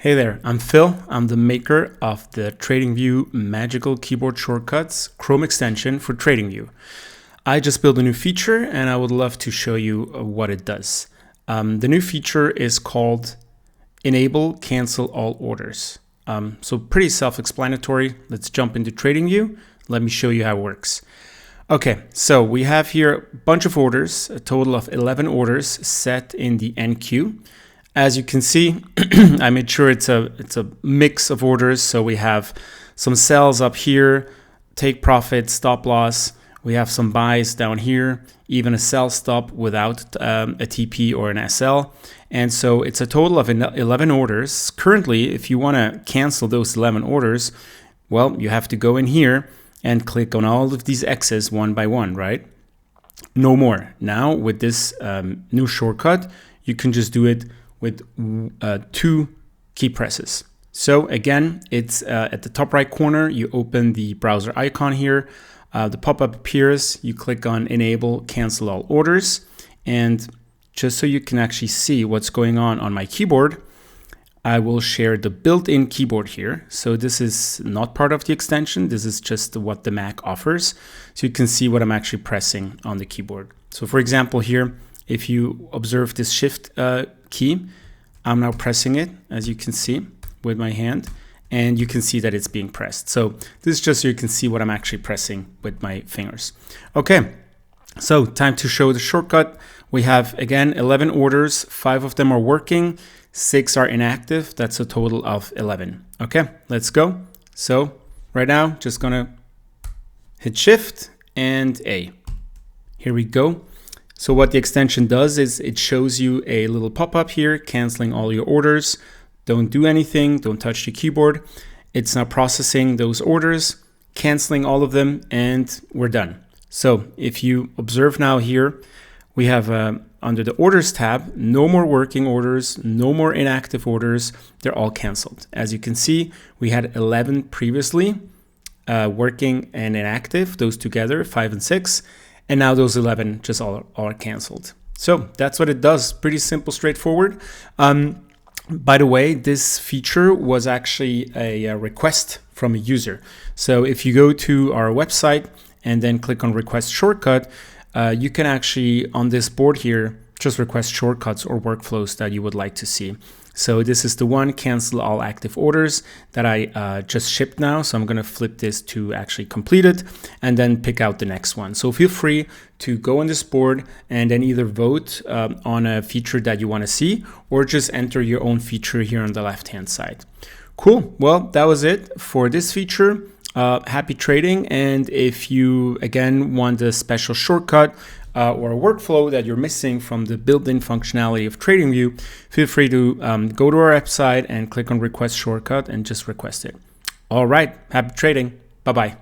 Hey there, I'm Phil. I'm the maker of the TradingView Magical Keyboard Shortcuts Chrome extension for TradingView. I just built a new feature and I would love to show you what it does. The new feature is called Enable Cancel All Orders. So pretty self-explanatory. Let's jump into TradingView. Let me show you how it works. Okay, so we have here a bunch of orders, a total of 11 orders set in the NQ. As you can see, I made sure it's a mix of orders. So we have some sells up here, take profit, stop loss. We have some buys down here, even a sell stop without a TP or an SL. And so it's a total of 11 orders. Currently, if you want to cancel those 11 orders, well, you have to go in here and click on all of these X's one by one, right? No more. Now with this new shortcut, you can just do it with 2 key presses. So again, it's at the top right corner, you open the browser icon here, the pop-up appears, you click on Enable Cancel All Orders, and just so you can actually see what's going on my keyboard, I will share the built-in keyboard here. So this is not part of the extension, this is just what the Mac offers. So you can see what I'm actually pressing on the keyboard. So for example here, if you observe this shift key, I'm now pressing it, as you can see, with my hand, and you can see that it's being pressed. So this is just so you can see what I'm actually pressing with my fingers. Okay, so time to show the shortcut. We have, again, 11 orders, 5 of them are working, 6 are inactive. That's a total of 11. Okay, let's go. So right now, just gonna hit Shift and A. Here we go. So what the extension does is it shows you a little pop-up here, canceling all your orders. Don't do anything, don't touch the keyboard. It's now processing those orders, canceling all of them, and we're done. So if you observe now here, we have under the Orders tab, no more working orders, no more inactive orders. They're all canceled. As you can see, we had 11 previously, working and inactive, those together, 5 and 6. And now those 11 just all are canceled. So that's what it does. Pretty simple, straightforward. By the way, this feature was actually a request from a user. So if you go to our website and then click on Request Shortcut, you can actually, on this board here, just request shortcuts or workflows that you would like to see. So this is the one, cancel all active orders, that I just shipped now. So I'm going to flip this to actually complete it and then pick out the next one. So feel free to go on this board and then either vote on a feature that you want to see or just enter your own feature here on the left-hand side. Cool. Well, that was it for this feature. Happy trading. And if you, again, want a special shortcut or a workflow that you're missing from the built-in functionality of TradingView, feel free to go to our website and click on Request Shortcut and just request it. All right, happy trading. Bye-bye.